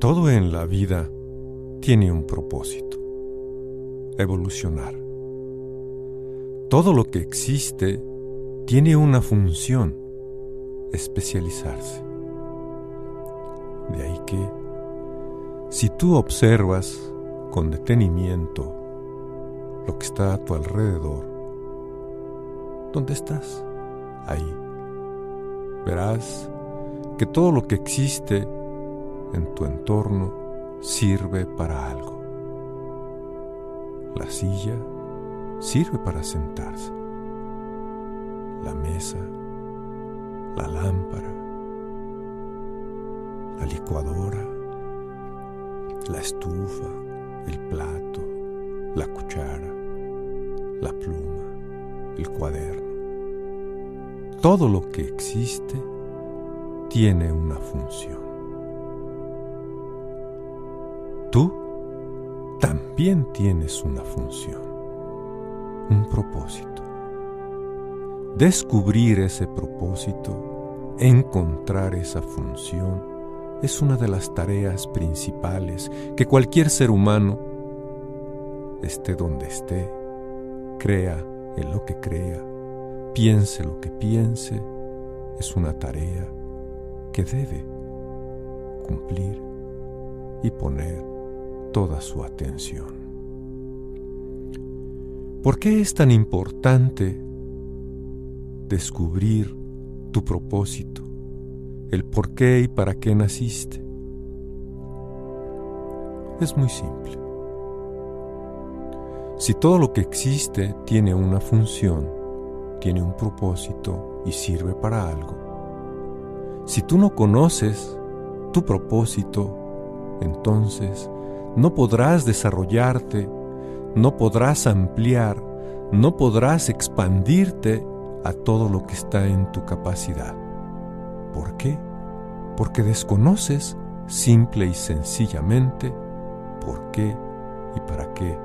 Todo en la vida tiene un propósito: evolucionar. Todo lo que existe tiene una función: especializarse. De ahí que, si tú observas con detenimiento lo que está a tu alrededor, ¿dónde estás? Ahí. Verás que todo lo que existe en tu entorno sirve para algo. La silla sirve para sentarse. La mesa, la lámpara, la licuadora, la estufa, el plato, la cuchara, la pluma, el cuaderno. Todo lo que existe tiene una función. Tú también tienes una función, un propósito. Descubrir ese propósito, encontrar esa función, es una de las tareas principales que cualquier ser humano, esté donde esté, crea en lo que crea, piense lo que piense, es una tarea que debe cumplir y poner toda su atención. ¿Por qué es tan importante descubrir tu propósito, el por qué y para qué naciste? Es muy simple. Si todo lo que existe tiene una función, tiene un propósito y sirve para algo, si tú no conoces tu propósito, entonces no podrás desarrollarte, no podrás ampliar, no podrás expandirte a todo lo que está en tu capacidad. ¿Por qué? Porque desconoces simple y sencillamente por qué y para qué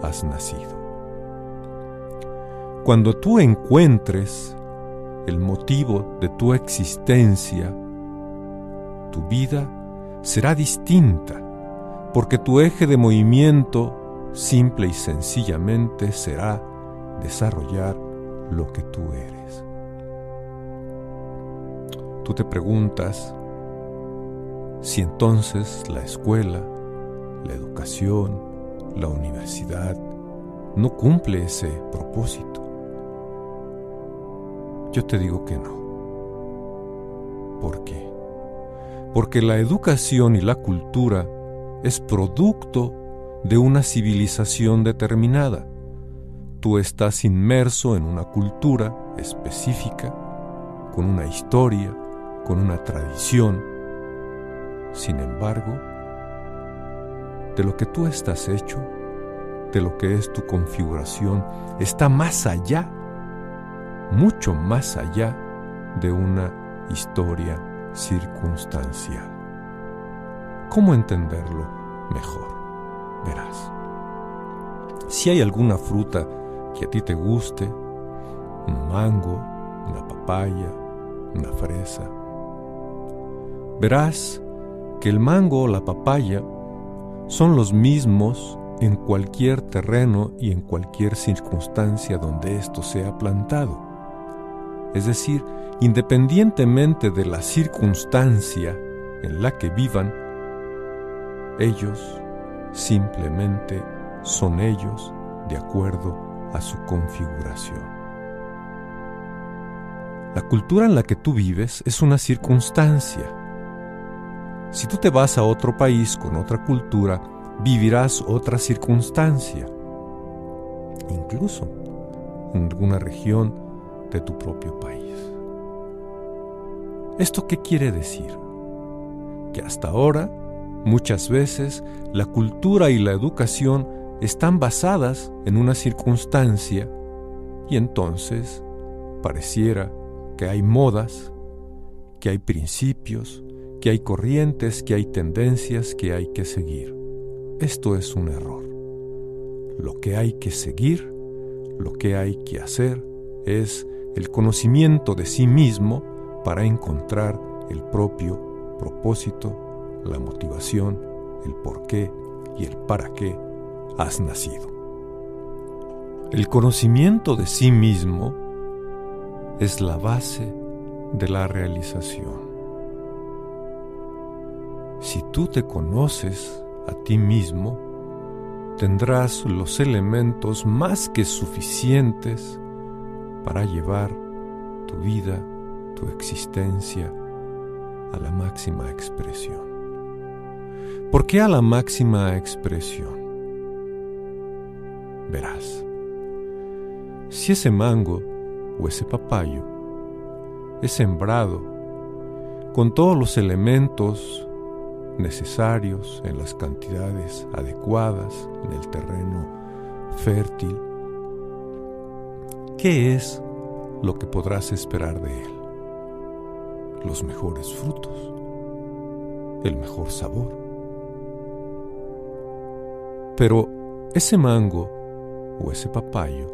has nacido. Cuando tú encuentres el motivo de tu existencia, tu vida será distinta, porque tu eje de movimiento simple y sencillamente será desarrollar lo que tú eres. Tú te preguntas si entonces la escuela, la educación, la universidad no cumple ese propósito. Yo te digo que no. ¿Por qué? Porque la educación y la cultura es producto de una civilización determinada. Tú estás inmerso en una cultura específica, con una historia, con una tradición. Sin embargo, de lo que tú estás hecho, de lo que es tu configuración, está más allá, mucho más allá de una historia circunstancial. ¿Cómo entenderlo mejor? Verás. Si hay alguna fruta que a ti te guste, un mango, una papaya, una fresa, verás que el mango o la papaya son los mismos en cualquier terreno y en cualquier circunstancia donde esto sea plantado. Es decir, independientemente de la circunstancia en la que vivan, ellos simplemente son ellos de acuerdo a su configuración. La cultura en la que tú vives es una circunstancia. Si tú te vas a otro país con otra cultura, vivirás otra circunstancia, incluso en alguna región de tu propio país. ¿Esto qué quiere decir? Que hasta ahora, muchas veces, la cultura y la educación están basadas en una circunstancia y entonces pareciera que hay modas, que hay principios, que hay corrientes, que hay tendencias que hay que seguir. Esto es un error. Lo que hay que seguir, lo que hay que hacer es el conocimiento de sí mismo para encontrar el propio propósito, la motivación, el por qué y el para qué has nacido. El conocimiento de sí mismo es la base de la realización. Si tú te conoces a ti mismo, tendrás los elementos más que suficientes para llevar tu vida, tu existencia a la máxima expresión. ¿Por qué a la máxima expresión? Verás, si ese mango o ese papayo es sembrado con todos los elementos necesarios en las cantidades adecuadas en el terreno fértil, ¿qué es lo que podrás esperar de él? Los mejores frutos, el mejor sabor. Pero ese mango o ese papayo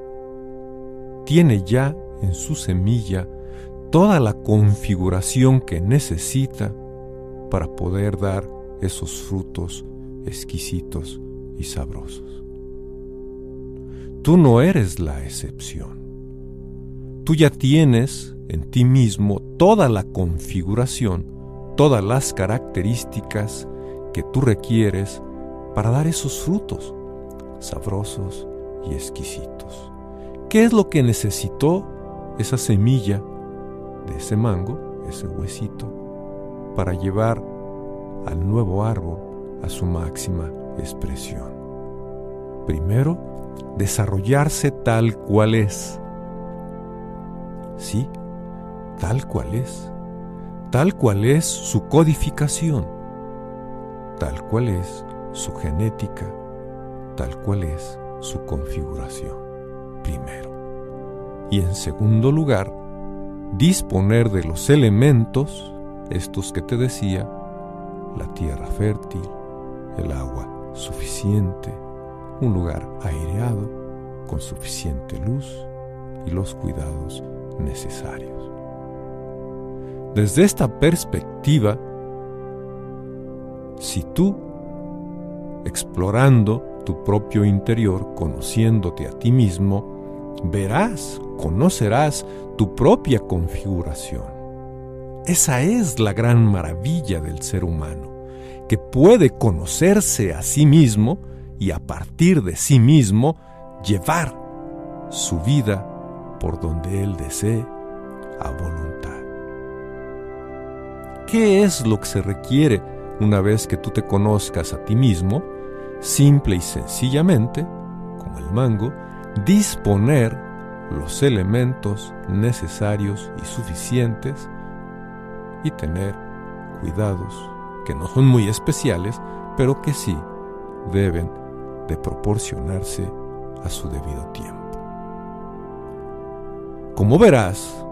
tiene ya en su semilla toda la configuración que necesita para poder dar esos frutos exquisitos y sabrosos. Tú no eres la excepción. Tú ya tienes en ti mismo toda la configuración, todas las características que tú requieres para dar esos frutos sabrosos y exquisitos. ¿Qué es lo que necesitó esa semilla de ese mango, ese huesito, para llevar al nuevo árbol a su máxima expresión? Primero, desarrollarse tal cual es. Sí, tal cual es su codificación, tal cual es su genética, tal cual es su configuración, primero. Y en segundo lugar, disponer de los elementos, estos que te decía, la tierra fértil, el agua suficiente, un lugar aireado con suficiente luz y los cuidados necesarios. Desde esta perspectiva, si tú, explorando tu propio interior, conociéndote a ti mismo, conocerás tu propia configuración. Esa es la gran maravilla del ser humano, que puede conocerse a sí mismo y a partir de sí mismo llevar su vida por donde él desee a voluntad. ¿Qué es lo que se requiere una vez que tú te conozcas a ti mismo? Simple y sencillamente, como el mango, disponer los elementos necesarios y suficientes y tener cuidados que no son muy especiales, pero que sí deben de proporcionarse a su debido tiempo. Como verás,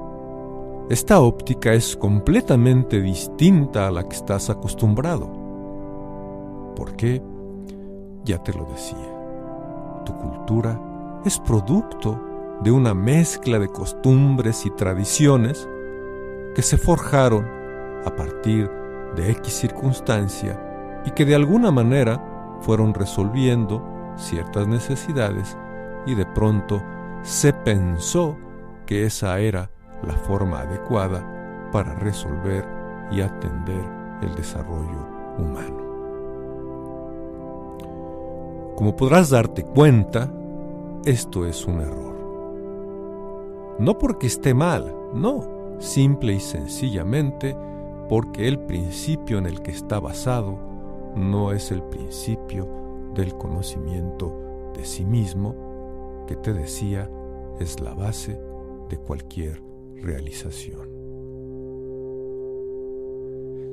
esta óptica es completamente distinta a la que estás acostumbrado. ¿Por qué? Ya te lo decía, tu cultura es producto de una mezcla de costumbres y tradiciones que se forjaron a partir de X circunstancia y que de alguna manera fueron resolviendo ciertas necesidades y de pronto se pensó que esa era la forma adecuada para resolver y atender el desarrollo humano. Como podrás darte cuenta, esto es un error. No porque esté mal, no, simple y sencillamente porque el principio en el que está basado no es el principio del conocimiento de sí mismo, que te decía es la base de cualquier realización.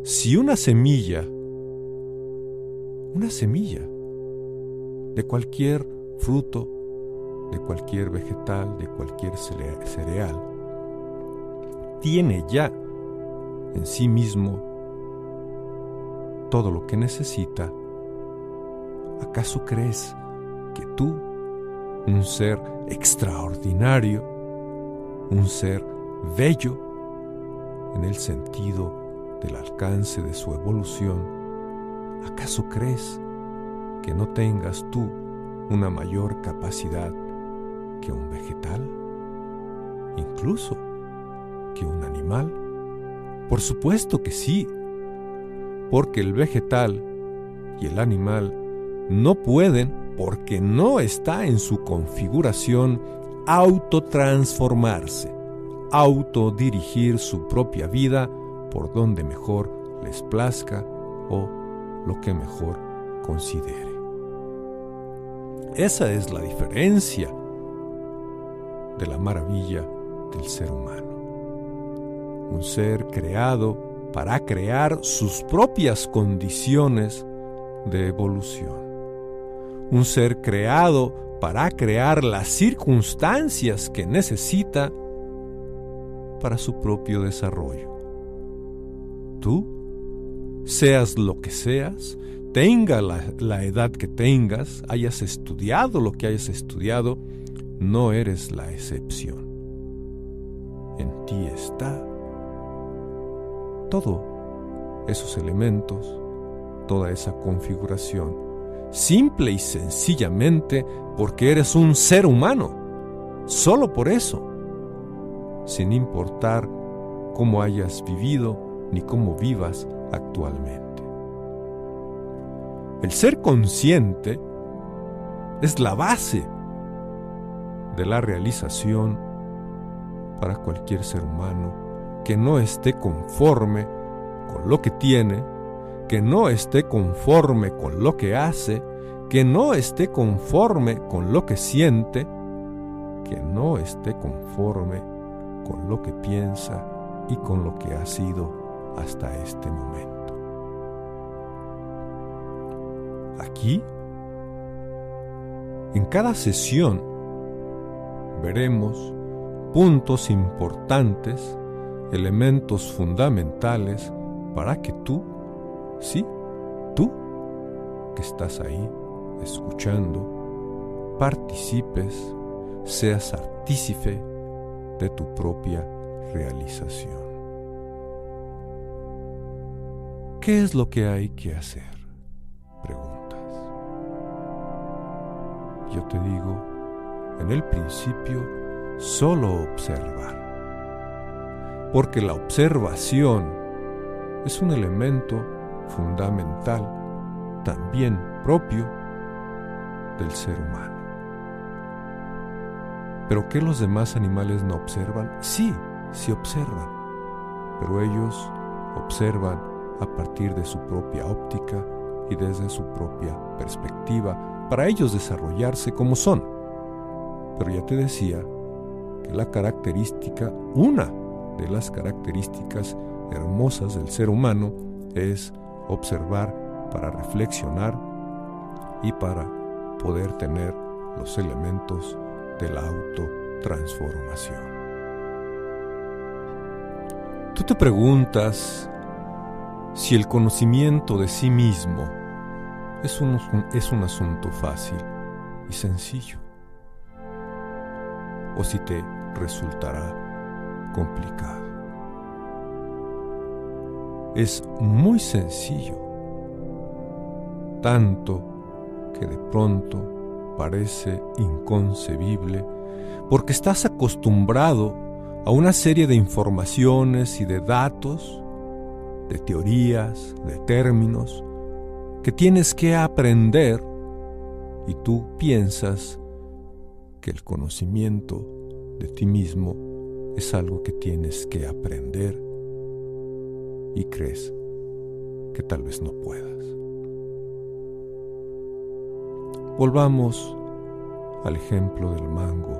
Si una semilla de cualquier fruto, de cualquier vegetal, de cualquier cereal, tiene ya en sí mismo todo lo que necesita, ¿acaso crees que tú, un ser extraordinario, un ser bello en el sentido del alcance de su evolución, ¿Acaso crees que no tengas tú una mayor capacidad que un vegetal? ¿Incluso que un animal? Por supuesto que sí, porque el vegetal y el animal no pueden, porque no está en su configuración, autotransformarse, autodirigir su propia vida por donde mejor les plazca o lo que mejor considere. Esa es la diferencia de la maravilla del ser humano. Un ser creado para crear sus propias condiciones de evolución. Un ser creado para crear las circunstancias que necesita para su propio desarrollo. Tú, seas lo que seas, tenga la edad que tengas, hayas estudiado lo que hayas estudiado, no eres la excepción. En ti está todos esos elementos, toda esa configuración, simple y sencillamente porque eres un ser humano, solo por eso, sin importar cómo hayas vivido ni cómo vivas actualmente. El ser consciente es la base de la realización para cualquier ser humano que no esté conforme con lo que tiene, que no esté conforme con lo que hace, que no esté conforme con lo que siente, que no esté conforme con lo que piensa y con lo que ha sido hasta este momento. Aquí, en cada sesión, veremos puntos importantes, elementos fundamentales para que tú, sí, tú que estás ahí escuchando, participes, seas artífice de tu propia realización. ¿Qué es lo que hay que hacer? Preguntas. Yo te digo, en el principio, solo observar. Porque la observación es un elemento fundamental, también propio del ser humano. ¿Pero qué los demás animales no observan? Sí, sí observan, pero ellos observan a partir de su propia óptica y desde su propia perspectiva, para ellos desarrollarse como son. Pero ya te decía que la característica, una de las características hermosas del ser humano es observar para reflexionar y para poder tener los elementos de la autotransformación. Tú te preguntas si el conocimiento de sí mismo es un asunto fácil y sencillo, o si te resultará complicado. Es muy sencillo, tanto que de pronto parece inconcebible, porque estás acostumbrado a una serie de informaciones y de datos, de teorías, de términos, que tienes que aprender, y tú piensas que el conocimiento de ti mismo es algo que tienes que aprender y crees que tal vez no puedas. Volvamos al ejemplo del mango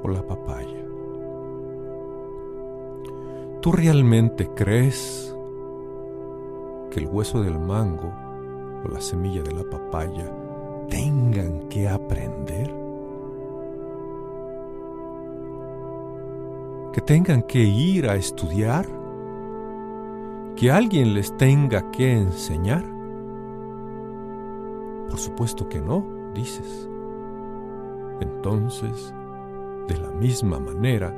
o la papaya. ¿Tú realmente crees que el hueso del mango o la semilla de la papaya tengan que aprender? ¿Que tengan que ir a estudiar? ¿Que alguien les tenga que enseñar? Por supuesto que no, dices. Entonces, de la misma manera,